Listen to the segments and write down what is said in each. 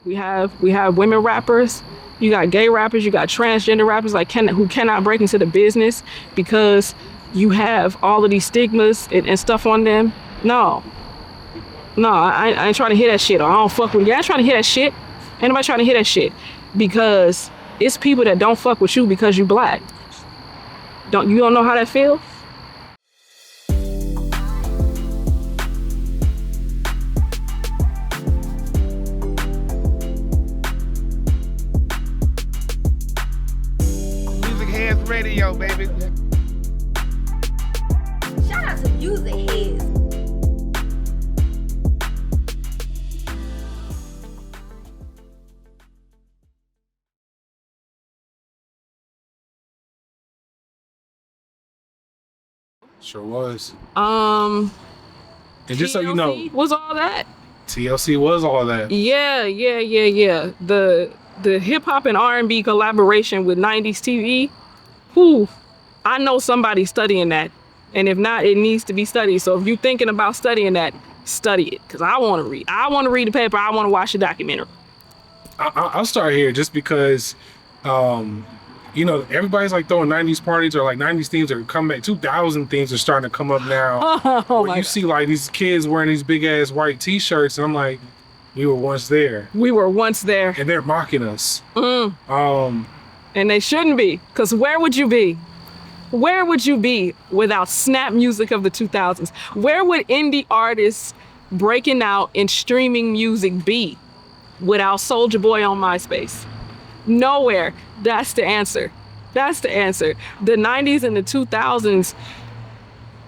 We have women rappers. You got gay rappers. You got transgender rappers who cannot break into the business because you have all of these stigmas and stuff on them. No, no, I ain't trying to hear that shit. Or I don't fuck with you. I ain't trying to hear that shit. Ain't nobody trying to hear that shit because it's people that don't fuck with you because you black. You don't know how that feels? Music Heads Radio, baby. Shout out to Music Heads. Sure was. And just so you know, was all that. TLC was all that. Yeah. The hip hop and R&B collaboration with 90s TV. Whew, I know somebody's studying that. And if not, it needs to be studied. So if you're thinking about studying that, study it. Because I want to read. I want to read the paper. I want to watch the documentary. I'll start here just because, everybody's like throwing 90s parties or like 90s themes are coming back. 2000 themes are starting to come up now. Oh you see like these kids wearing these big ass white t-shirts and I'm like, we were once there. We were once there. And they're mocking us. And they shouldn't be. Because where would you be? Where would you be without snap music of the 2000s? Where would indie artists breaking out in streaming music be without Soulja Boy on MySpace? Nowhere. That's the answer. That's the answer. The 90s and the 2000s,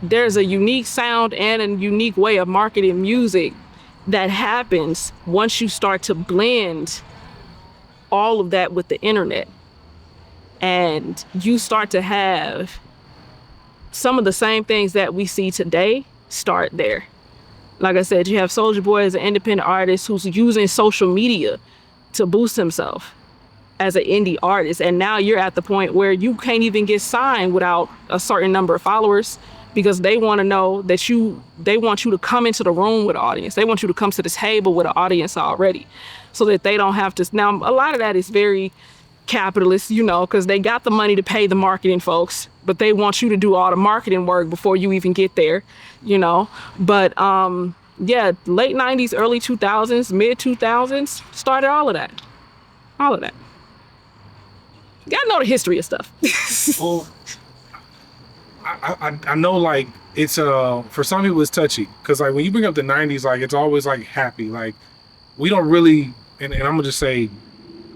there's a unique sound and a unique way of marketing music that happens once you start to blend all of that with the internet. And you start to have some of the same things that we see today start there. Like I said, you have Soulja Boy as an independent artist who's using social media to boost himself as an indie artist. And now you're at the point where you can't even get signed without a certain number of followers because they want to know that they want you to come into the room with the audience. They want you to come to the table with an audience already so that they don't have to. Now, a lot of that is very capitalist, because they got the money to pay the marketing folks, but they want you to do all the marketing work before you even get there, But late 90s, early 2000s, mid 2000s started all of that. All of that. You gotta know the history of stuff. Well, I know like it's for some people it's touchy because like when you bring up the 90s, like it's always like happy. Like we don't really, and I'm gonna just say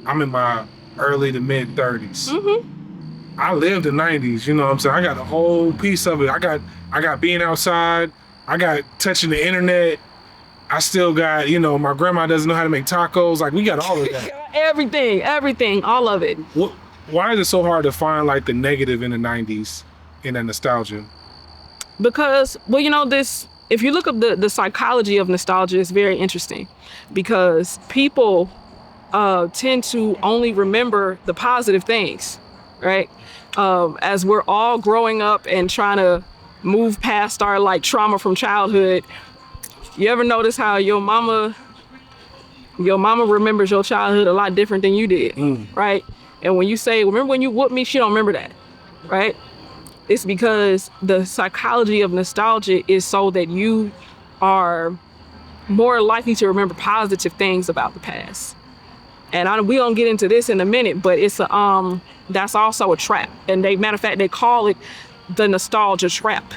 I'm in my early to mid 30s. Mm-hmm. I lived the 90s, you know what I'm saying? I got a whole piece of it. I got being outside. I got touching the internet. I still got, my grandma doesn't know how to make tacos. Like we got all of that. everything, all of it. Why is it so hard to find like the negative in the 90s in that nostalgia? Because, if you look up the psychology of nostalgia, it's very interesting because people tend to only remember the positive things, right? As we're all growing up and trying to move past our like trauma from childhood, you ever notice how your mama remembers your childhood a lot different than you did, right? And when you say, remember when you whooped me, she don't remember that, right? It's because the psychology of nostalgia is so that you are more likely to remember positive things about the past. And we don't get into this in a minute, but it's that's also a trap. And matter of fact, they call it the nostalgia trap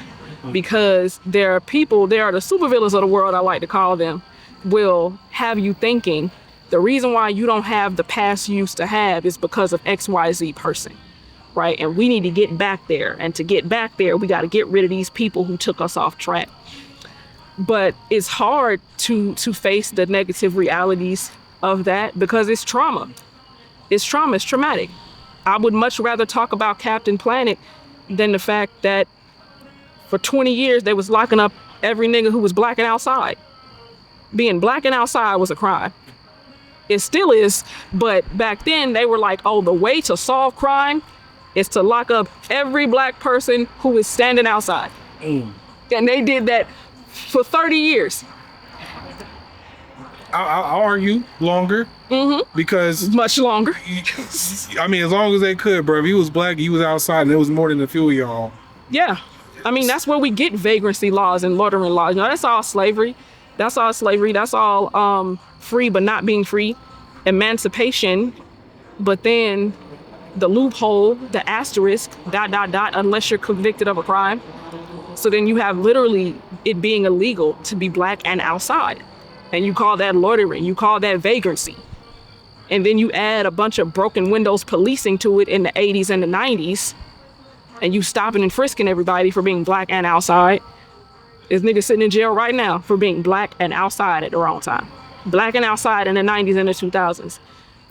because there are the supervillains of the world, I like to call them, will have you thinking the reason why you don't have the past you used to have is because of XYZ person, right? And we need to get back there. And to get back there, we got to get rid of these people who took us off track. But it's hard to face the negative realities of that because it's trauma. It's traumatic. I would much rather talk about Captain Planet than the fact that for 20 years they was locking up every nigga who was blacking outside. Being blacking outside was a crime. It still is, but back then they were like, oh, the way to solve crime is to lock up every black person who is standing outside. And they did that for 30 years. I'll argue longer because Much longer. I mean, as long as they could, bro. If he was black, he was outside, and there was more than a few of y'all. Yeah. I mean, that's where we get vagrancy laws and loitering laws. You know, that's all slavery. That's all slavery. That's all free but not being free. Emancipation. But then the loophole, the asterisk, ... unless you're convicted of a crime. So then you have literally it being illegal to be black and outside. And you call that loitering. You call that vagrancy. And then you add a bunch of broken windows policing to it in the 80s and the 90s. And you stopping and frisking everybody for being black and outside. There's niggas sitting in jail right now for being black and outside at the wrong time. Black and outside in the 90s and the 2000s.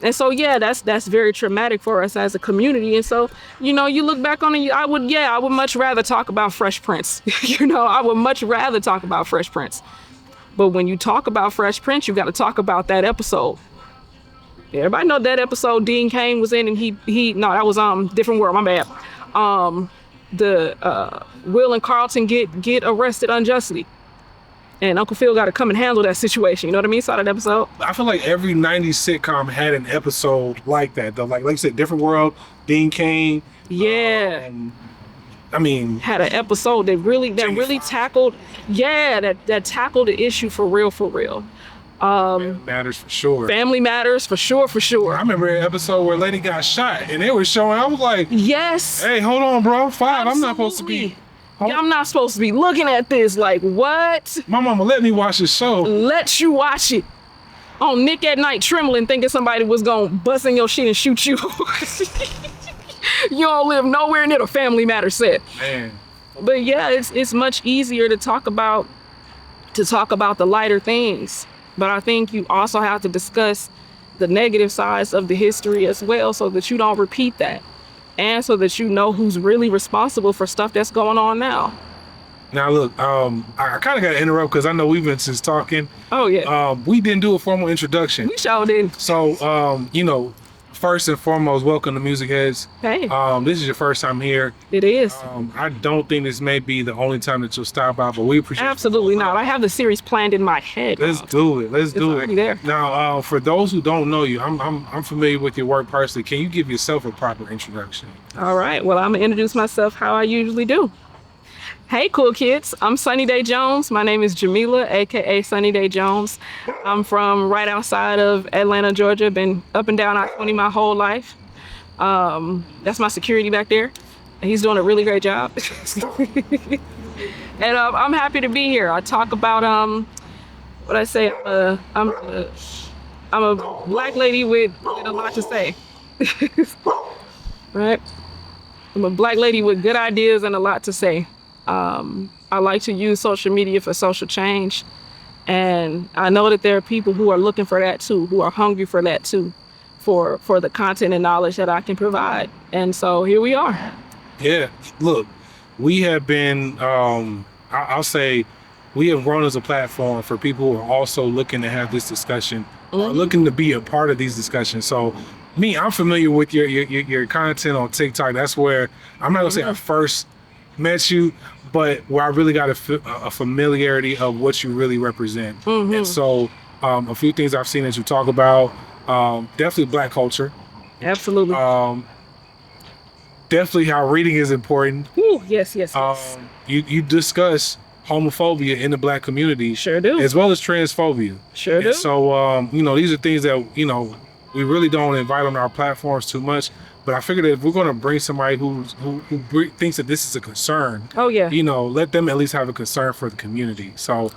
And so, yeah, that's very traumatic for us as a community. And so, you know, you look back on it, I would much rather talk about Fresh Prince. You know, I would much rather talk about Fresh Prince. But when you talk about Fresh Prince, you got to talk about that episode. Everybody know that episode Dean Cain was in, and that was Different World, my bad. Will and Carlton get arrested unjustly. And Uncle Phil got to come and handle that situation. You know what I mean? Saw that episode? I feel like every 90s sitcom had an episode like that, though. Like you said, Different World, Dean Cain. Yeah. I mean, had an episode that really tackled, that tackled the issue for real. Matters for sure. Family Matters for sure. I remember an episode where a lady got shot and they were showing. I was like, yes. Hey, hold on, bro. 5. Absolutely. I'm not supposed to be. I'm not supposed to be looking at this. Like, what? My mama let me watch the show. Let you watch it. On Nick at Night, trembling, thinking somebody was gonna bust in your shit and shoot you. You don't live nowhere near the Family Matters set. Man. But yeah, it's much easier to talk about the lighter things. But I think you also have to discuss the negative sides of the history as well, so that you don't repeat that. And so that you know who's really responsible for stuff that's going on now. Now look, I kind of got to interrupt because I know we've been since talking. Oh yeah. We didn't do a formal introduction. We sure did. So, you know, first and foremost, welcome to MUZIQ HEADz. Hey. This is your first time here. It is. I don't think this may be the only time that you'll stop by, but we appreciate it. Absolutely not. I have the series planned in my head. Let's do it. It's already there. Now, for those who don't know you, I'm familiar with your work personally. Can you give yourself a proper introduction? All right. Well, I'm gonna introduce myself how I usually do. Hey, cool kids. I'm Sunny Day Jones. My name is Jamila, aka Sunny Day Jones. I'm from right outside of Atlanta, Georgia. Been up and down I-20 my whole life. That's my security back there. He's doing a really great job. And I'm happy to be here. I talk about what I say. I'm a black lady with a lot to say. Right? I'm a black lady with good ideas and a lot to say. I like to use social media for social change. And I know that there are people who are looking for that too, who are hungry for that too, for the content and knowledge that I can provide. And so here we are. Yeah, look, we have been, I'll say, we have grown as a platform for people who are also looking to have this discussion, looking to be a part of these discussions. So I'm familiar with your content on TikTok. That's where, I'm not gonna say I first met you, but where I really got a familiarity of what you really represent. And so a few things I've seen that you talk about, definitely Black culture. Absolutely. Definitely how reading is important. Ooh, yes. You discuss homophobia in the Black community. Sure do. As well as transphobia. Sure do. And so, these are things that, we really don't invite on our platforms too much. But I figured that if we're going to bring somebody who thinks that this is a concern, let them at least have a concern for the community. So,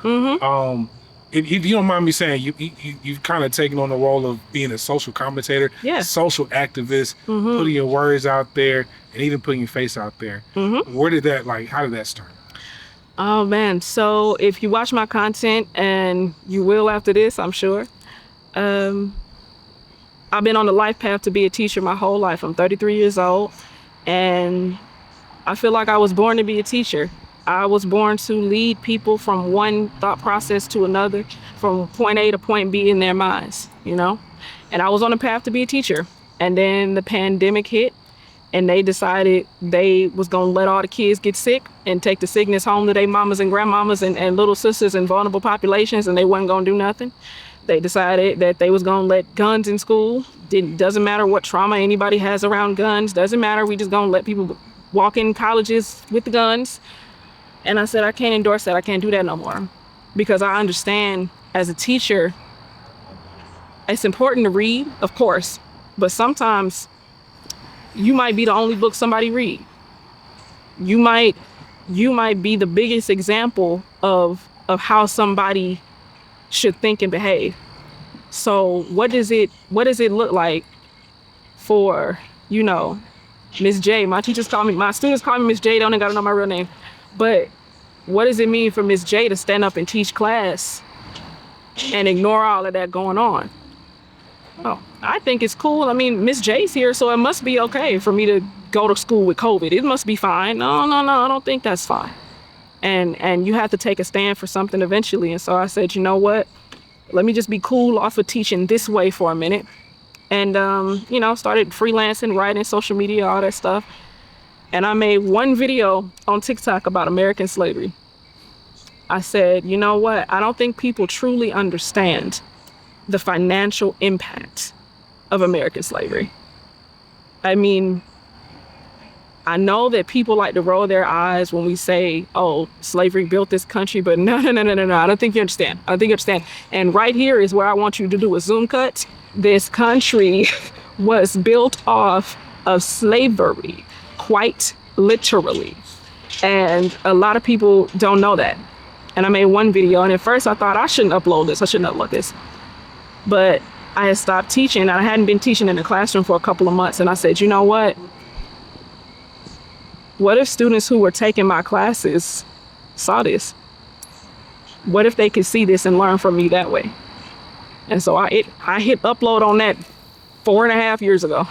if you don't mind me saying, you've kind of taken on the role of being a social commentator, social activist, putting your words out there, and even putting your face out there. How did that start? Oh man, so if you watch my content, and you will after this, I'm sure, I've been on the life path to be a teacher my whole life. I'm 33 years old, and I feel like I was born to be a teacher. I was born to lead people from one thought process to another, from point A to point B in their minds, And I was on a path to be a teacher. And then the pandemic hit, and they decided they was gonna let all the kids get sick and take the sickness home to their mamas and grandmamas and little sisters and vulnerable populations, and they wasn't gonna do nothing. They decided that they was gonna let guns in school. Doesn't matter what trauma anybody has around guns. Doesn't matter. We just gonna let people walk in colleges with the guns. And I said, I can't endorse that. I can't do that no more. Because I understand as a teacher, it's important to read, of course, but sometimes you might be the only book somebody read. You might be the biggest example of how somebody should think and behave. So what does it look like for, Miss J? My students call me Miss J, don't gotta know my real name. But what does it mean for Miss J to stand up and teach class and ignore all of that going on? Oh, I think it's cool. I mean, Miss J's here, so it must be okay for me to go to school with COVID. It must be fine. No, I don't think that's fine. And you have to take a stand for something eventually. And so I said, you know what? Let me just be cool off of teaching this way for a minute. And, started freelancing, writing, social media, all that stuff. And I made one video on TikTok about American slavery. I said, you know what? I don't think people truly understand the financial impact of American slavery. I mean, I know that people like to roll their eyes when we say, oh, slavery built this country, but no. I don't think you understand. And right here is where I want you to do a zoom cut. This country was built off of slavery, quite literally. And a lot of people don't know that. And I made one video, and at first I thought I shouldn't upload this. But I had stopped teaching, and I hadn't been teaching in the classroom for a couple of months. And I said, you know what? What if students who were taking my classes saw this? What if they could see this and learn from me that way? And so I hit upload on that 4.5 years ago,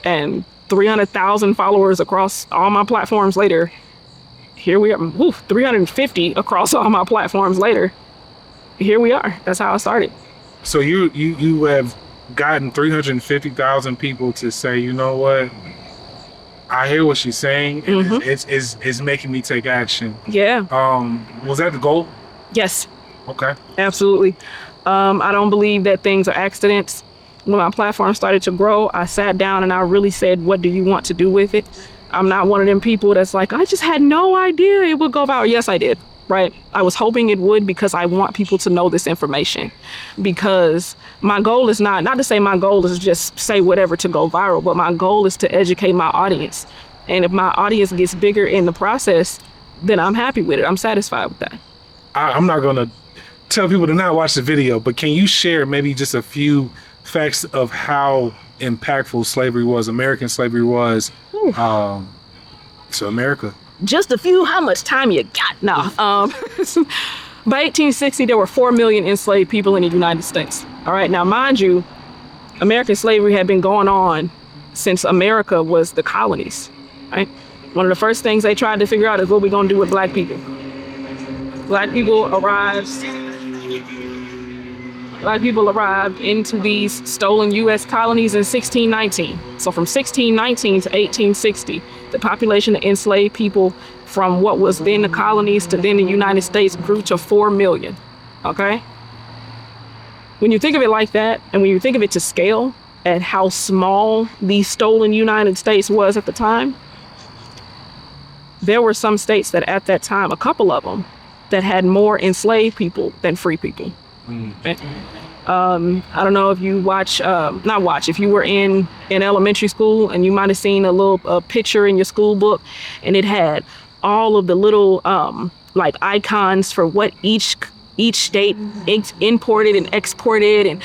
and 300,000 followers across all my platforms later. Here we are, 350 across all my platforms later. Here we are. That's how I started. So you have gotten 350,000 people to say, you know what? I hear what she's saying. And it's making me take action. Yeah. Was that the goal? Yes. Okay. Absolutely. I don't believe that things are accidents. When my platform started to grow, I sat down and I really said, what do you want to do with it? I'm not one of them people that's like, I just had no idea it would go viral. Yes, I did. Right? I was hoping it would, because I want people to know this information. Because my goal is not to say my goal is just say whatever to go viral, but my goal is to educate my audience. And if my audience gets bigger in the process, then I'm happy with it. I'm satisfied with that. I'm not going to tell people to not watch the video, but can you share maybe just a few facts of how impactful slavery was, American slavery was, to America? Just a few. How much time you got? No. By 1860, there were 4 million enslaved people in the United States. All right. Now, mind you, American slavery had been going on since America was the colonies. Right. One of the first things they tried to figure out is what we're going to do with black people. Black people arrived into these stolen U.S. colonies in 1619. So from 1619 to 1860, the population of enslaved people from what was then the colonies to then the United States grew to 4 million. Okay? When you think of it like that, and when you think of it to scale at how small the stolen United States was at the time, there were some states that at that time, a couple of them, that had more enslaved people than free people. I don't know if you if you were in elementary school, and you might have seen a little picture in your school book, and it had all of the little like icons for what each state imported and exported. And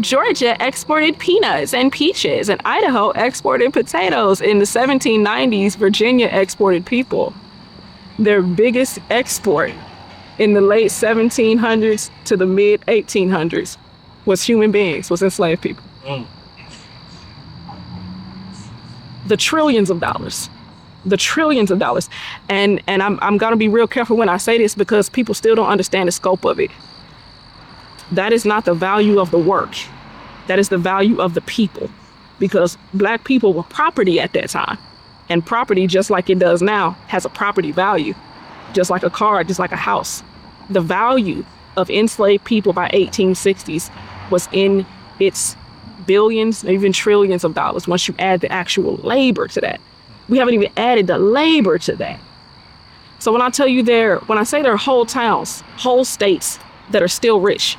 Georgia exported peanuts and peaches, and Idaho exported potatoes. In the 1790s, Virginia exported people. Their biggest export in the late 1700s to the mid 1800s was human beings, was enslaved people. The trillions of dollars. And I'm gonna be real careful when I say this, because people still don't understand the scope of it. That is not the value of the work. That is the value of the people, because black people were property at that time. And property, just like it does now, has a property value, just like a car, just like a house. The value of enslaved people by 1860s was in its billions, even trillions of dollars once you add the actual labor to that. We haven't even added the labor to that. So when I tell you when I say there are whole towns, whole states that are still rich,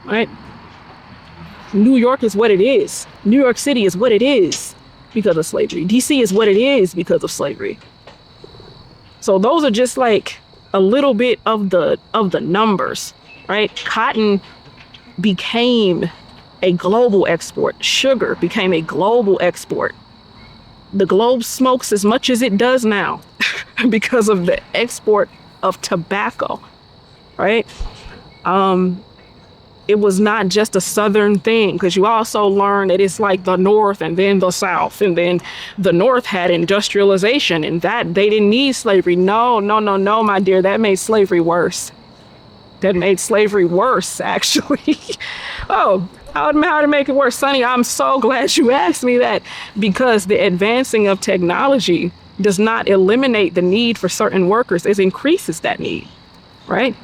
right? New York is what it is. New York City is what it is because of slavery. DC is what it is because of slavery. So those are just like a little bit of the numbers, right? Cotton became a global export. Sugar became a global export. The globe smokes as much as it does now because of the export of tobacco, right? It was not just a Southern thing, because you also learn that it's like the North and then the South, and then the North had industrialization and that they didn't need slavery. No, my dear, that made slavery worse. That made slavery worse, actually. Oh, how to make it worse? Sonny, I'm so glad you asked me that, because the advancing of technology does not eliminate the need for certain workers. It increases that need, right?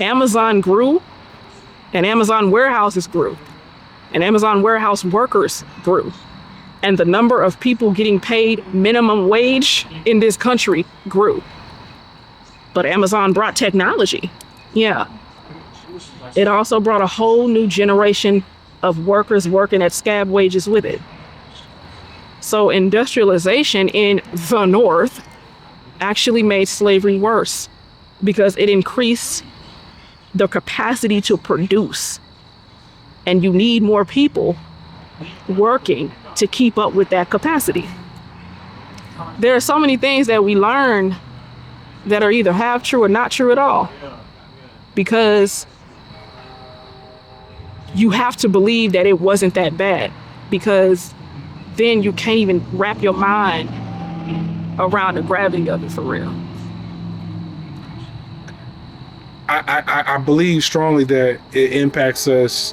Amazon grew, and Amazon warehouses grew, and Amazon warehouse workers grew. And the number of people getting paid minimum wage in this country grew. But Amazon brought technology. Yeah. It also brought a whole new generation of workers working at scab wages with it. So industrialization in the North actually made slavery worse, because it increased the capacity to produce. And you need more people working to keep up with that capacity. There are so many things that we learn that are either half true or not true at all, because you have to believe that it wasn't that bad, because then you can't even wrap your mind around the gravity of it for real. I believe strongly that it impacts us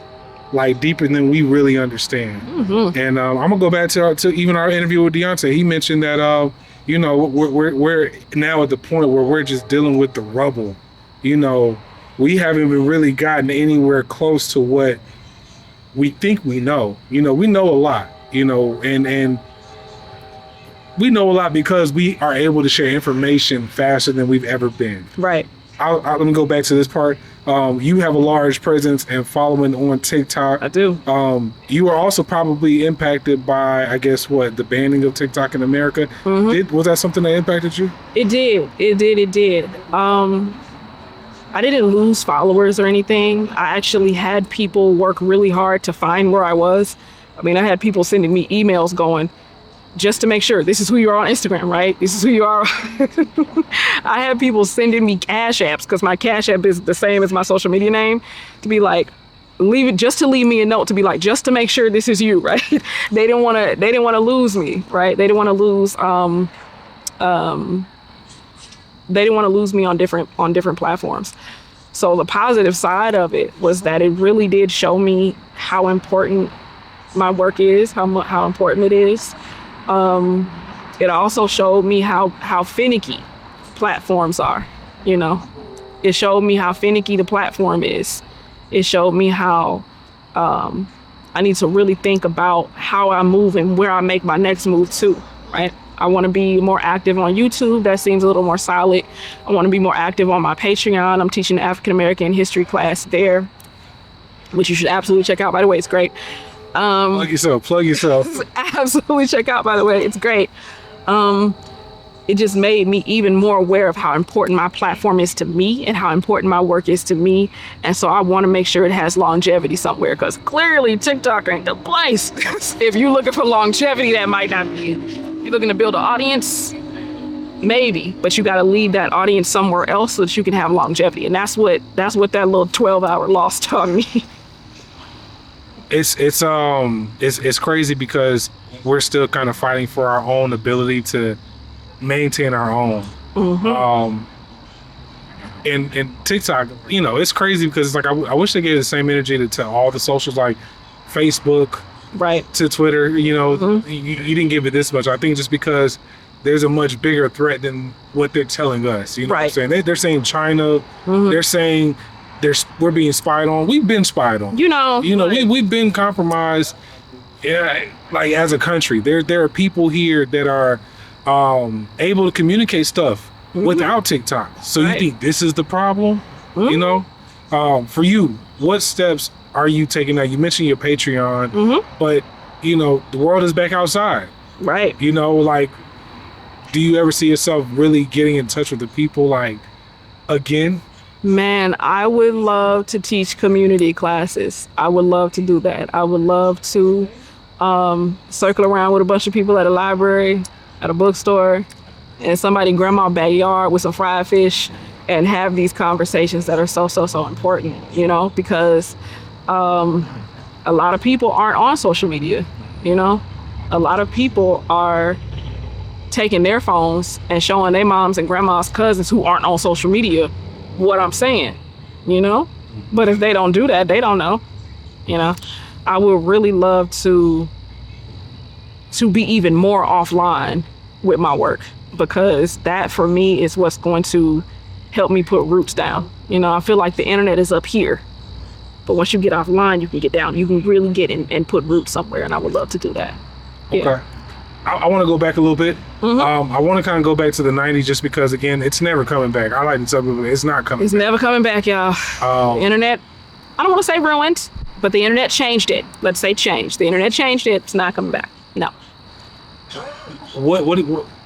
like deeper than we really understand. Mm-hmm. And I'm gonna go back to even our interview with Deontay. He mentioned that we're now at the point where we're just dealing with the rubble. We haven't even really gotten anywhere close to what we think we know. We know a lot. And we know a lot because we are able to share information faster than we've ever been. Right. Let me go back to this part. You have a large presence and following on TikTok. I do. You are also probably impacted by, I guess, the banning of TikTok in America. Mm-hmm. Was that something that impacted you? It did. I didn't lose followers or anything. I actually had people work really hard to find where I was. I mean, I had people sending me emails going, just to make sure, this is who you are on Instagram, right? This is who you are. I had people sending me Cash Apps, because my Cash App is the same as my social media name, to be like, leave me a note to be like, just to make sure this is you, right? They didn't want to lose me, right? They didn't want to lose me on different platforms. So the positive side of it was that it really did show me how important my work is, how important it is. It also showed me how finicky platforms are. It showed me how finicky the platform is. It showed me how I need to really think about how I move and where I make my next move too, right? I want to be more active on YouTube. That seems a little more solid. I want to be more active on my Patreon. I'm teaching an African American history class there, which you should absolutely check out. By the way, it's great. Plug yourself. Absolutely check out, by the way. It's great. It just made me even more aware of how important my platform is to me and how important my work is to me. And so I want to make sure it has longevity somewhere, because clearly TikTok ain't the place. If you're looking for longevity, that might not be it. You're looking to build an audience, maybe, but you got to leave that audience somewhere else so that you can have longevity. And that's what that little 12-hour loss taught me. It's crazy, because we're still kind of fighting for our own ability to maintain our own. Mm-hmm. And TikTok, it's crazy, because it's like I wish they gave the same energy to all the socials, like Facebook, right, to Twitter. Mm-hmm. you didn't give it this much. I think just because there's a much bigger threat than what they're telling us. Right. What I'm saying? They're saying China. Mm-hmm. They're saying we're being spied on. We've been spied on. We've been compromised. Yeah, like as a country, there are people here that are able to communicate stuff without TikTok. So you think this is the problem? You know, for you, what steps are you taking now? You mentioned your Patreon, but you know the world is back outside. Right. You know, like, do you ever see yourself really getting in touch with the people, like, again? Man, I would love to teach community classes. I would love to do that. I would love to circle around with a bunch of people at a library, at a bookstore, in somebody's grandma's backyard with some fried fish and have these conversations that are so important, you know, because a lot of people aren't on social media, you know? A lot of people are taking their phones and showing their moms and grandmas, cousins who aren't on social media what I'm saying, you know? But if they don't do that, they don't know, you know? I would really love to be even more offline with my work, because that for me is what's going to help me put roots down. You know, I feel like the internet is up here, but once you get offline, you can get down. You can really get in and put roots somewhere, and I would love to do that. Yeah. Okay. I want to go back a little bit. I want to kind of go back to the 90s just because, again, it's never coming back. I like to tell people it's not coming back. It's never coming back, y'all. The internet, I don't want to say ruined, but the internet changed it. Let's say changed. The internet changed it. It's not coming back. No. What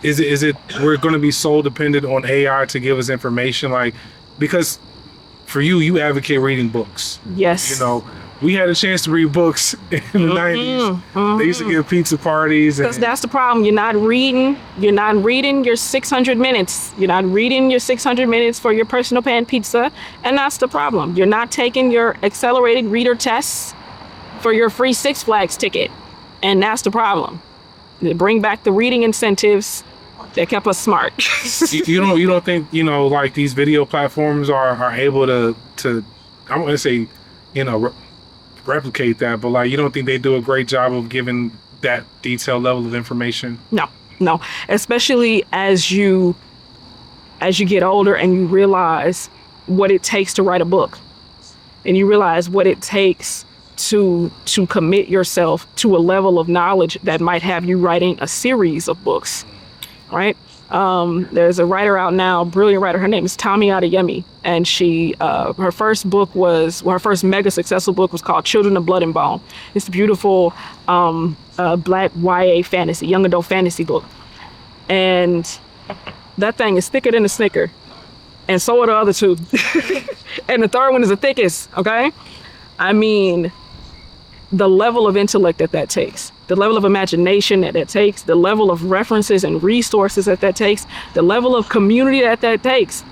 is it? Is it we're going to be so dependent on AI to give us information? Like, because for you advocate reading books. Yes. You know, we had a chance to read books in the 90s. They used to give pizza parties. Because that's the problem. You're not reading your 600 minutes. You're not reading your 600 minutes for your personal pan pizza. And that's the problem. You're not taking your accelerated reader tests for your free Six Flags ticket. And that's the problem. They bring back the reading incentives that kept us smart. you don't think, you know, like these video platforms are able to I'm going to say, you know, replicate that, but like you don't think they do a great job of giving that detailed level of information? No, especially as you get older and you realize what it takes to write a book, and you realize what it takes to commit yourself to a level of knowledge that might have you writing a series of books, right? There's a writer out now, brilliant writer. Her name is Tommy Adeyemi, and she her first mega successful book was called Children of Blood and Bone. It's a beautiful black YA fantasy, young adult fantasy book, and that thing is thicker than a Snicker, and so are the other two, and the third one is the thickest. Okay, I mean, the level of intellect that takes, the level of imagination that takes, the level of references and resources that takes, the level of community that takes.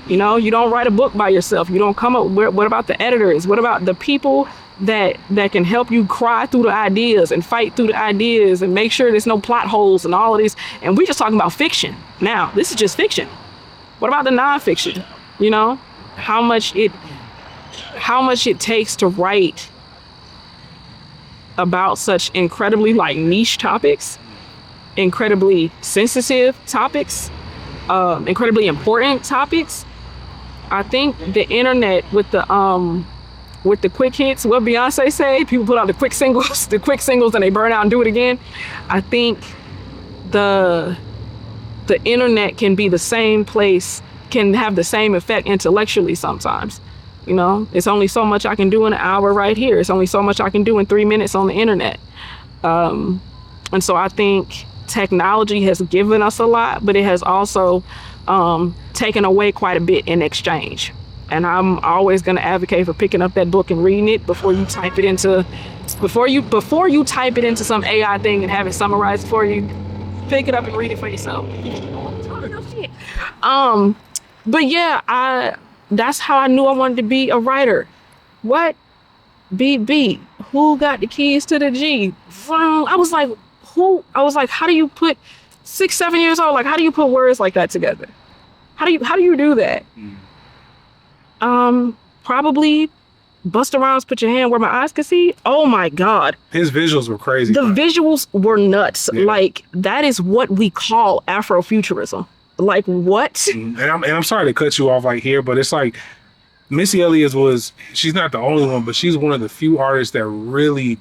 You know, you don't write a book by yourself. You don't come up with, what about the editors? What about the people that can help you cry through the ideas and fight through the ideas and make sure there's no plot holes and all of this? And we're just talking about fiction. Now, this is just fiction. What about the nonfiction? You know, how much it takes to write about such incredibly like niche topics, incredibly sensitive topics, incredibly important topics. I think the internet with the quick hits, what Beyonce say, people put out the quick singles and they burn out and do it again. I think the internet can be the same place, can have the same effect intellectually sometimes. You know, it's only so much I can do in an hour right here. It's only so much I can do in 3 minutes on the internet. And so I think technology has given us a lot, but it has also taken away quite a bit in exchange. And I'm always going to advocate for picking up that book and reading it before you type it into some AI thing and have it summarized for you. Pick it up and read it for yourself. But yeah, that's how I knew I wanted to be a writer. What? BB. Who got the keys to the G? I was like, how do you put 6, 7 years old? Like, how do you put words like that together? How do you do that? Probably Busta Rhymes, Put Your Hand Where My Eyes Can See. Oh my God. His visuals were crazy. The visuals were nuts. Yeah. Like, that is what we call Afrofuturism. Like, what? And I'm sorry to cut you off like here, but it's like Missy Elliott she's not the only one, but she's one of the few artists that really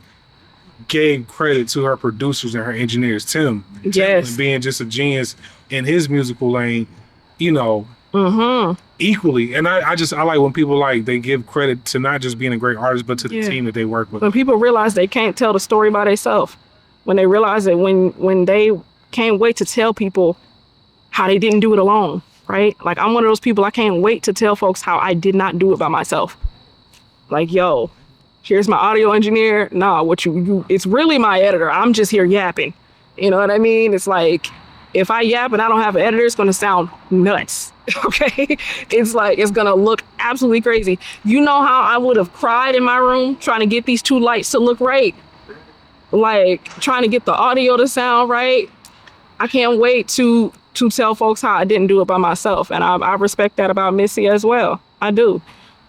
gave credit to her producers and her engineers. Tim Yes. being just a genius in his musical lane, you know, equally. And I like when people they give credit to not just being a great artist, but to the team that they work with. When people realize they can't tell the story by themselves, when they realize that when they can't wait to tell people how they didn't do it alone, right? Like, I'm one of those people, I can't wait to tell folks how I did not do it by myself. Like, yo, here's my audio engineer. Nah, it's really my editor. I'm just here yapping. You know what I mean? It's like, if I yap and I don't have an editor, it's going to sound nuts. Okay? It's going to look absolutely crazy. You know how I would have cried in my room trying to get these two lights to look right? Like, trying to get the audio to sound right. I can't wait to tell folks how I didn't do it by myself. And I respect that about Missy as well. I do.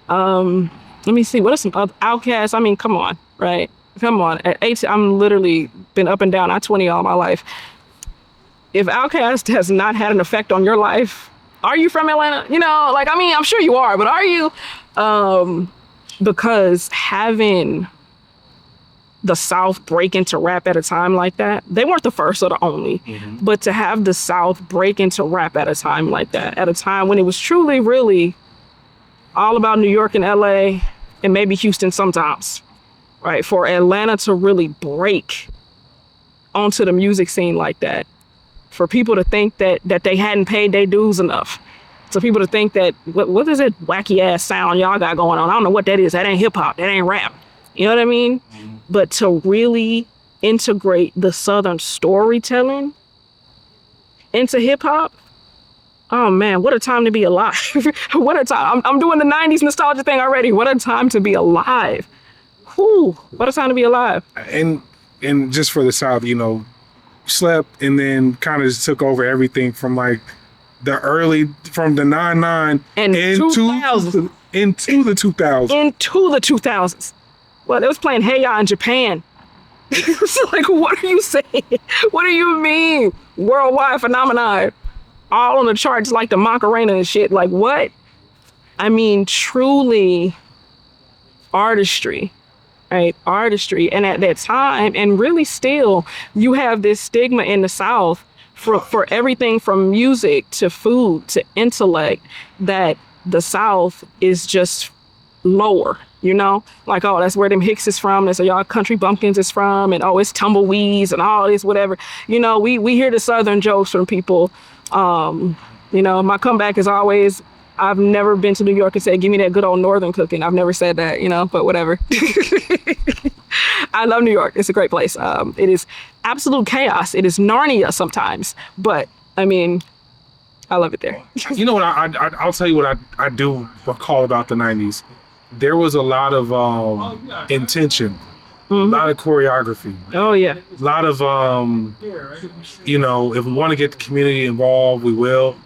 Let me see. What are some other Outkast? I mean, come on, right? Come on. At 18, I'm literally been up and down I-20 all my life. If Outkast has not had an effect on your life, are you from Atlanta? You know, like, I mean, I'm sure you are, but are you? Because having the South break into rap at a time like that, they weren't the first or the only, but to have the South break into rap at a time like that, at a time when it was truly, really all about New York and LA and maybe Houston sometimes, right? For Atlanta to really break onto the music scene like that, for people to think that they hadn't paid their dues enough, so people to think that, what is that wacky ass sound y'all got going on? I don't know what that is. That ain't hip hop. That ain't rap. You know what I mean? But to really integrate the Southern storytelling into hip hop, oh man, what a time to be alive. What a time. I'm doing the 90s nostalgia thing already. What a time to be alive. Whew, what a time to be alive. And just for the South, you know, slept and then kind of just took over everything from from the 99 and into 2000s. Into the 2000s. Into the 2000s. Well, they was playing Hey Ya in Japan. So, like, what are you saying? What do you mean? Worldwide phenomenon. All on the charts like the Macarena and shit. Like, what? I mean, truly artistry, right? Artistry. And at that time, and really still, you have this stigma in the South for everything from music to food to intellect, that the South is just lower. You know, like, oh, that's where them Hicks is from. That's where y'all country bumpkins is from. And, oh, it's tumbleweeds and all this, whatever. You know, we hear the Southern jokes from people. You know, my comeback is always, I've never been to New York and said, give me that good old Northern cooking. I've never said that, you know, but whatever. I love New York. It's a great place. It is absolute chaos. It is Narnia sometimes. But, I mean, I love it there. You know what? I'll tell you what I do recall about the 90s. There was a lot of intention, a lot of choreography. Oh, yeah. A lot of, you know, if we want to get the community involved, we will.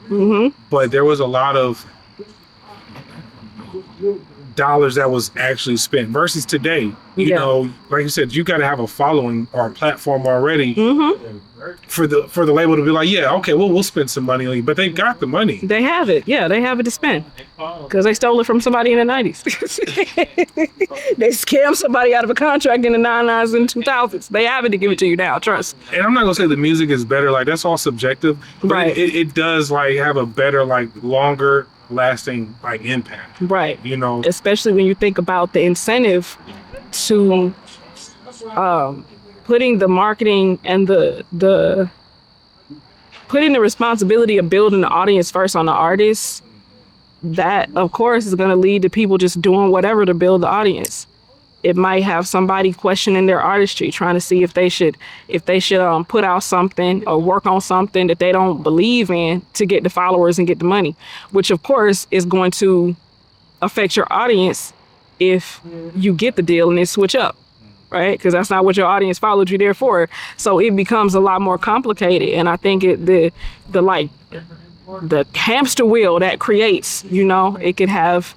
But there was a lot of dollars that was actually spent versus today. You know, like you said, you got to have a following or a platform already for the label to be like, yeah, okay, well, we'll spend some money on you. But they've got the money. They have it. Yeah, they have it to spend. Because they stole it from somebody in the 90s. They scammed somebody out of a contract in the 99s and 2000s. They have it to give it to you now, trust. And I'm not going to say the music is better. Like, that's all subjective. But Right. it does, like, have a better, like, longer lasting, like, impact. Right. You know? Especially when you think about the incentive to putting the marketing and the putting the responsibility of building the audience first on the artist. That, of course, is going to lead to people just doing whatever to build the audience. It might have somebody questioning their artistry, trying to see if they should put out something or work on something that they don't believe in to get the followers and get the money, which of course is going to affect your audience if you get the deal and then switch up, right? Because that's not what your audience followed you there for. So it becomes a lot more complicated. And I think the hamster wheel that creates, you know, it could have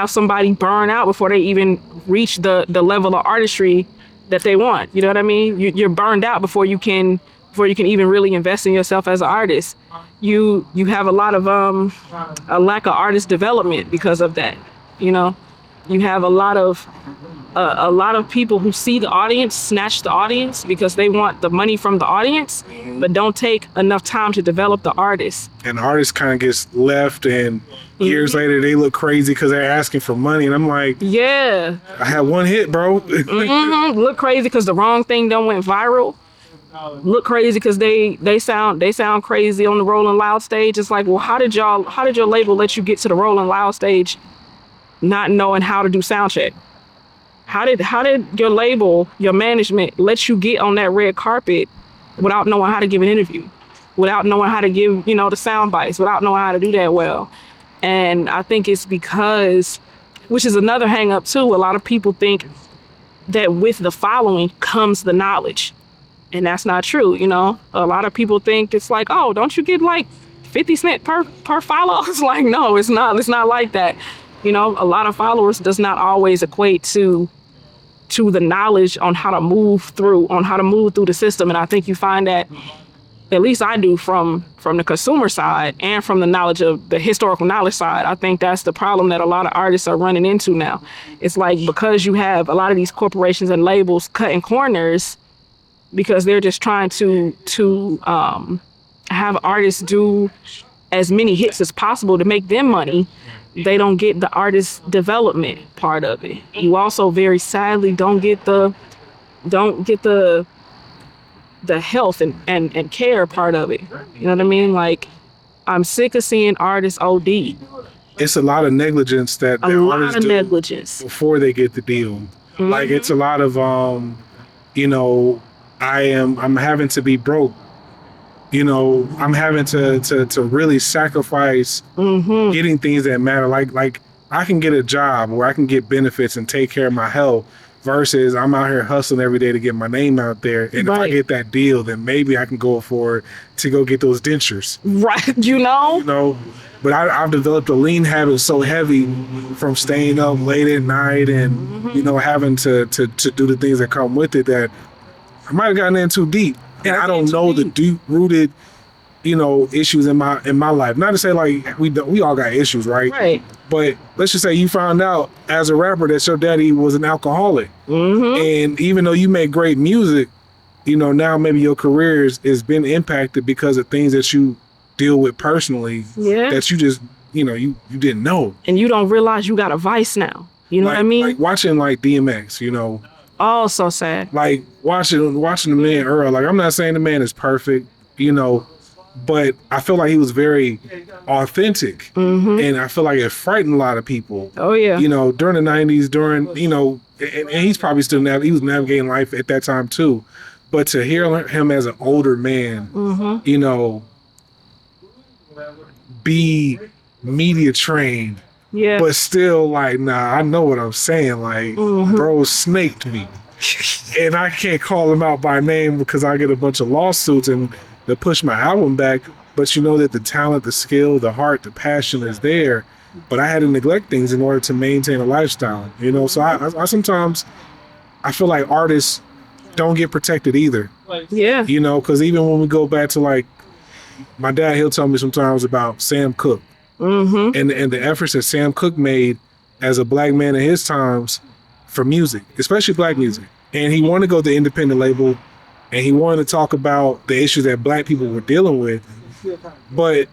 somebody burn out before they even reach the level of artistry that they want. You know what I mean? You're burned out before you can even really invest in yourself as an artist. You have a lot of a lack of artist development because of that. You know, you have a lot of people who see the audience, snatch the audience because they want the money from the audience, but don't take enough time to develop the artist. And the artist kind of gets left, and years later they look crazy because they're asking for money. And I'm like, yeah, I had one hit, bro. Look crazy because the wrong thing done went viral. Look crazy because they sound crazy on the Rolling Loud stage. It's like, well, how did your label let you get to the Rolling Loud stage not knowing how to do sound check? How did your label, your management, let you get on that red carpet without knowing how to give an interview, without knowing how to give, the sound bites, without knowing how to do that well? And I think it's because, which is another hang up too, a lot of people think that with the following comes the knowledge. And that's not true, A lot of people think it's like, oh, don't you get like 50 cents per follow? It's like, no, it's not like that. A lot of followers does not always equate to the knowledge on how to move through the system. And I think you find that, at least I do, from the consumer side and from the knowledge of the historical knowledge side. I think that's the problem that a lot of artists are running into now. It's like, because you have a lot of these corporations and labels cutting corners because they're just trying to have artists do as many hits as possible to make them money, they don't get the artist development part of it. You also very sadly don't get the health and care part of it. You know what I mean? Like, I'm sick of seeing artists OD. It's a lot of negligence that artists do before they get the deal. Mm-hmm. Like, it's a lot of I'm having to be broke. I'm having to really sacrifice getting things that matter. Like I can get a job where I can get benefits and take care of my health versus I'm out here hustling every day to get my name out there. And If I get that deal, then maybe I can go afford to go get those dentures. Right, But I've developed a lean habit so heavy from staying up late at night and, having to do the things that come with it that I might have gotten in too deep. And I don't know the deep-rooted, issues in my life. Not to say like we all got issues, right? Right. But let's just say you found out as a rapper that your daddy was an alcoholic, and even though you make great music, now maybe your career has been impacted because of things that you deal with personally. Yeah. That you just you didn't know, and you don't realize you got a vice now. You know what I mean? Like watching like DMX, Oh, so sad. Like watching the man Earl. Like, I'm not saying the man is perfect, but I feel like he was very authentic, and I feel like it frightened a lot of people. Oh yeah. During the '90s, and he's probably still he was navigating life at that time too. But to hear him as an older man, be media trained. Yeah. But still, like, nah, I know what I'm saying. Like, bro snaked me. And I can't call him out by name because I get a bunch of lawsuits and they push my album back. But you know that the talent, the skill, the heart, the passion is there. But I had to neglect things in order to maintain a lifestyle, So I sometimes, I feel like artists don't get protected either. Yeah. Because even when we go back to, like, my dad, he'll tell me sometimes about Sam Cooke. And the efforts that Sam Cooke made as a black man in his times for music, especially black music. And he wanted to go to the independent label, and he wanted to talk about the issues that black people were dealing with. But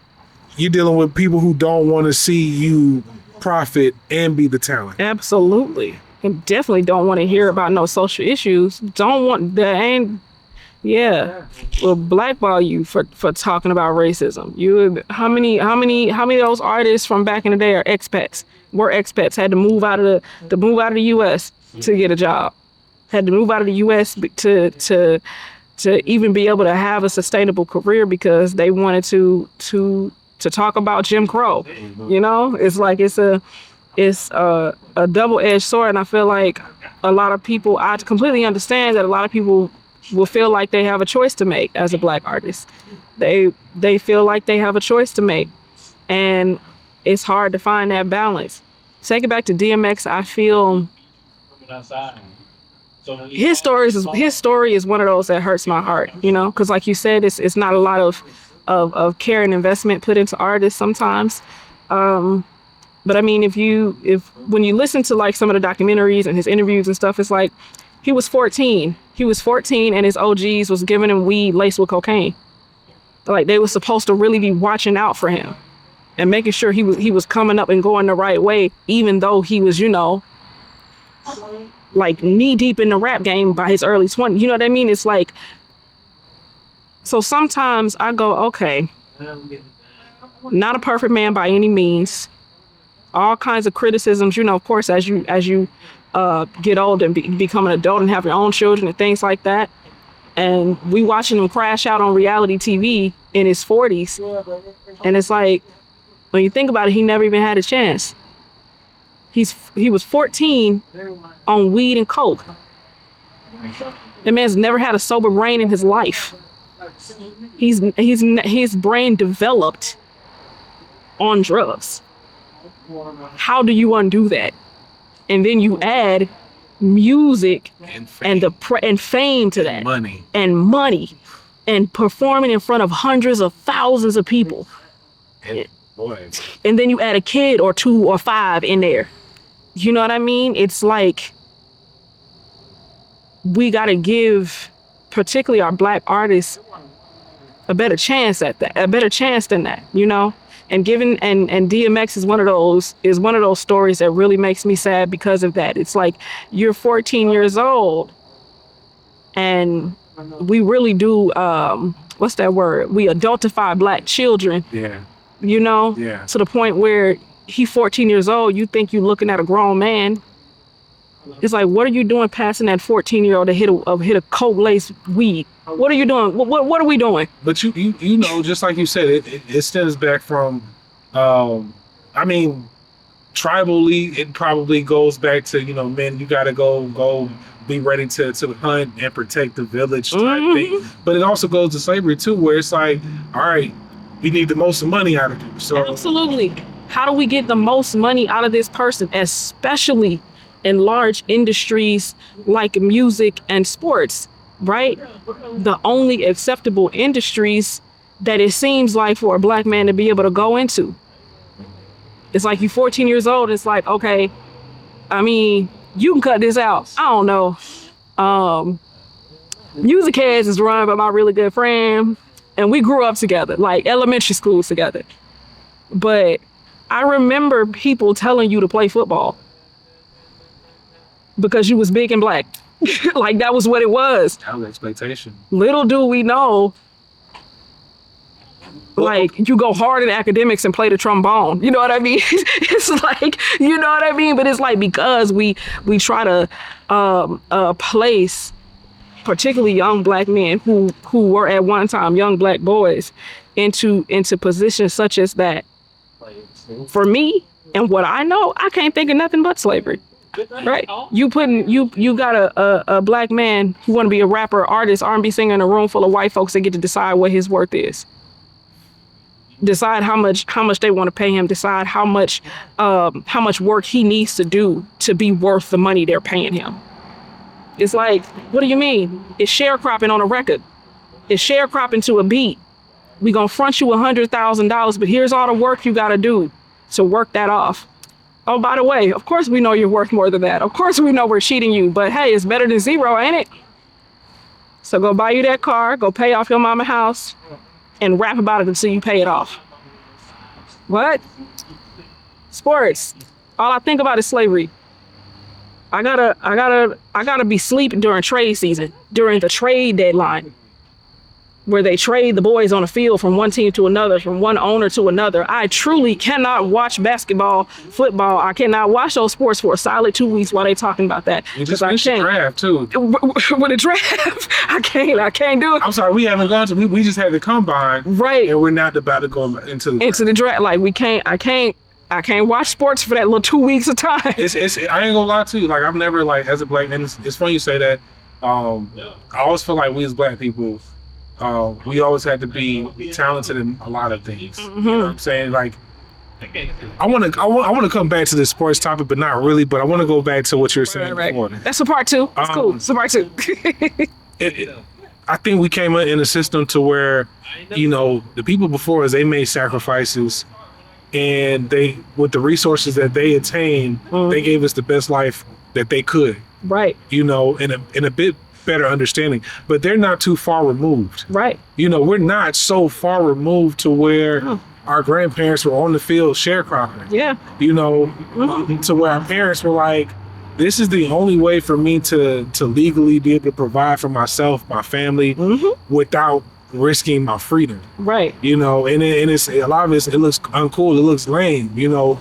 you're dealing with people who don't want to see you profit and be the talent. Absolutely. And definitely don't want to hear about no social issues. Will blackball you for talking about racism. How many of those artists from back in the day are expats? Were expats, had to move out of the US to get a job. Had to move out of the US to even be able to have a sustainable career because they wanted to talk about Jim Crow. It's like it's a double-edged sword, and I feel like a lot of people, I completely understand that a lot of people will feel like they have a choice to make as a black artist. They feel like they have a choice to make, and it's hard to find that balance. Take it back to DMX, I feel his story is one of those that hurts my heart, because like you said, it's not a lot of care and investment put into artists sometimes. But I mean, when you listen to like some of the documentaries and his interviews and stuff, it's like he was 14. He was 14 and his OGs was giving him weed laced with cocaine. Like they were supposed to really be watching out for him and making sure he was coming up and going the right way, even though he was, you know, like knee deep in the rap game by his early 20s. You know what I mean? It's like, so sometimes I go, okay, not a perfect man by any means. All kinds of criticisms, you know, of course, as you get older and become an adult and have your own children and things like that. And we watching him crash out on reality TV in his 40s. And it's like, when you think about it, he never even had a chance. He was 14 on weed and coke. The man's never had a sober brain in his life. His brain developed on drugs. How do you undo that? And then you add music and fame to that, and money, and performing in front of hundreds of thousands of people. And then you add a kid or 2 or 5 in there. You know what I mean? It's like we gotta give, particularly our Black artists, a better chance at that, a better chance than that, you know? And DMX is one of those stories that really makes me sad because of that. It's like you're 14 years old and we really do, what's that word? We adultify Black children. Yeah. You know? Yeah. To the point where he's 14 years old, you think you're looking at a grown man. It's like, what are you doing passing that 14-year-old to hit a coke-laced weed? What are you doing? What are we doing? But you know, just like you said, it stems back from, I mean, tribally, it probably goes back to, you know, men, you gotta go be ready to hunt and protect the village type thing. But it also goes to slavery too, where it's like, all right, we need the most money out of you. So absolutely. How do we get the most money out of this person, especially in large industries like music and sports, right? The only acceptable industries that it seems like for a Black man to be able to go into. It's like you're 14 years old. It's like, okay, I mean, you can cut this out. I don't know. MUZIQ HEADz is run by my really good friend, and we grew up together, like elementary school together. But I remember people telling you to play football because you was big and Black. Like that was what it was. That was expectation. Little do we know, like you go hard in academics and play the trombone. You know what I mean? It's like, you know what I mean? But it's like, because we try to place particularly young Black men who were at one time young Black boys into positions such as that. For me and what I know, I can't think of nothing but slavery. Right? You got a Black man who want to be a rapper, artist, R&B singer in a room full of white folks that get to decide what his worth is. Decide how much they want to pay him. Decide how much work he needs to do to be worth the money they're paying him. It's like, what do you mean? It's sharecropping on a record. It's sharecropping to a beat. We gonna front you $100,000, but here's all the work you gotta do to work that off. Oh, by the way, of course we know you're worth more than that. Of course we know we're cheating you, but hey, it's better than zero, ain't it? So go buy you that car, go pay off your mama house, and rap about it until you pay it off. What? Sports. All I think about is slavery. I gotta be sleeping during trade season, during the trade deadline, where they trade the boys on the field from one team to another, from one owner to another. I truly cannot watch basketball, football. I cannot watch those sports for a solid 2 weeks while they talking about that. You just finished the draft too. With the draft, I can't do it. I'm sorry, we haven't gone to. We just had the combine, right? And we're not about to go into the draft. Like I can't watch sports for that little 2 weeks of time. I ain't gonna lie to you. Like I've never, like, as a Black, and it's funny you say that. I always feel like we as Black people, we always had to be talented in a lot of things. You know what I'm saying? Like, I want to come back to this sports topic, but not really. But I want to go back to what you were saying before. That's a part 2. It's cool. It's a part 2. I think we came in a system to where, you know, the people before us, they made sacrifices and they, with the resources that they attained, they gave us the best life that they could. Right. You know, in a bit better understanding. But they're not too far removed. Right. You know, we're not so far removed to where our grandparents were on the field sharecropping. Yeah. You know, to where our parents were like, this is the only way for me to legally be able to provide for myself, my family, without risking my freedom. Right. You know, and it's a lot of it looks uncool, it looks lame, you know.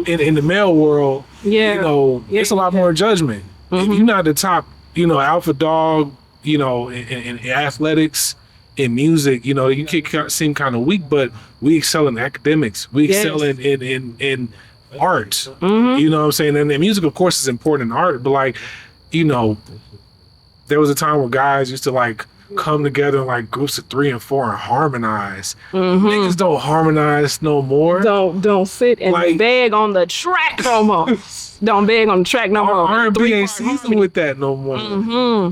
In the male world, Yeah. you know, it's a lot more judgment. If you're not the top, you know, alpha dog, you know, in athletics, in music, you know, you can seem kind of weak, but we excel in academics. We excel in art. You know what I'm saying? And the music, of course, is important in art, but like, you know, there was a time where guys used to like come together in like groups of 3 and 4 and harmonize. Niggas don't harmonize no more. Don't sit and Like- beg on the track no more. Don't beg on the track no more. R&B ain't seasoned with that no more.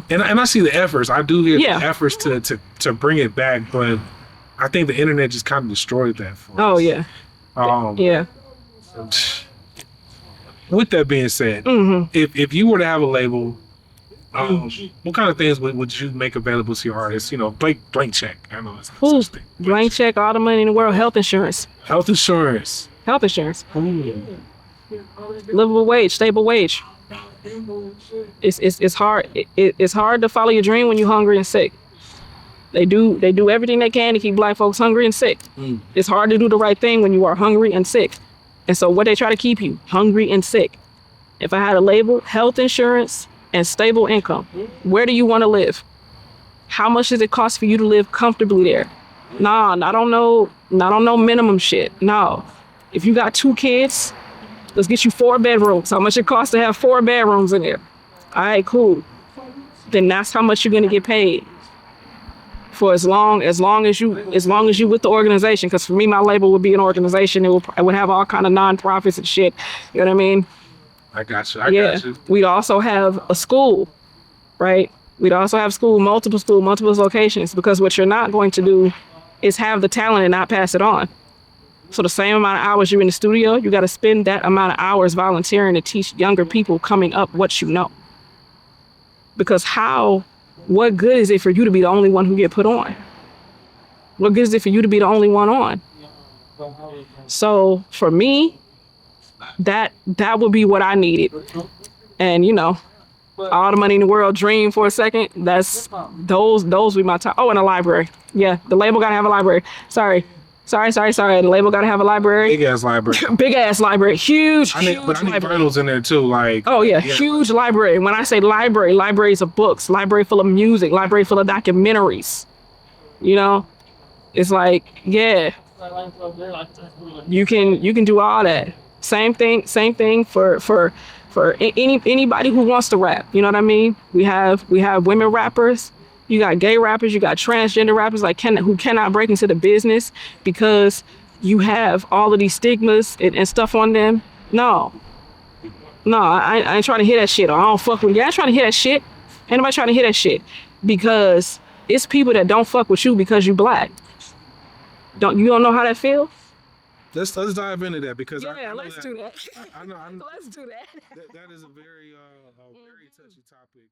And I see the efforts. I do hear the efforts to bring it back, but I think the internet just kind of destroyed that for us. Oh yeah. Yeah. With that being said, if you were to have a label, what kind of things would you make available to your artists? You know, blank check. I know it's not such thing. Blank check, all the money in the world. Health insurance. Health insurance. Health insurance. Livable wage, stable wage. It's hard. It's hard to follow your dream when you're hungry and sick. They do everything they can to keep black folks hungry and sick. It's hard to do the right thing when you are hungry and sick. And so what they try to keep you hungry and sick. If I had a label, health insurance and stable income. Where do you want to live? How much does it cost for you to live comfortably there? Nah, I don't know minimum shit. No. If you got 2 kids, let's get you 4 bedrooms. How much it costs to have 4 bedrooms in there? All right, cool. Then that's how much you're gonna get paid for as long as you with the organization. Because for me, my label would be an organization. It would have all kind of nonprofits and shit. You know what I mean? I got you. I got you. We'd also have a school, right? We'd also have multiple locations, because what you're not going to do is have the talent and not pass it on. So the same amount of hours you're in the studio, you got to spend that amount of hours volunteering to teach younger people coming up what you know. Because what good is it for you to be the only one who get put on? What good is it for you to be the only one on? So for me, that would be what I needed. And you know, all the money in the world, dream for a second. Those would be my top. Oh, and a library. Yeah, the label gotta have a library. Sorry. The label gotta have a library. Big ass library. Big ass library. Huge I need library. vinyls in there too. Like. Oh yeah, huge library. When I say libraries of books, library full of music, library full of documentaries. You know, it's like, yeah, you can do all that. Same thing for anybody who wants to rap. You know what I mean? We have women rappers. You got gay rappers, you got transgender rappers who cannot break into the business because you have all of these stigmas and stuff on them. No, I ain't trying to hear that shit. Or I don't fuck with you. I ain't trying to hear that shit. Ain't nobody trying to hear that shit, because it's people that don't fuck with you because you black. You don't know how that feels? Let's dive into that, because let's do that. I know. Let's do that. That is a very touchy topic.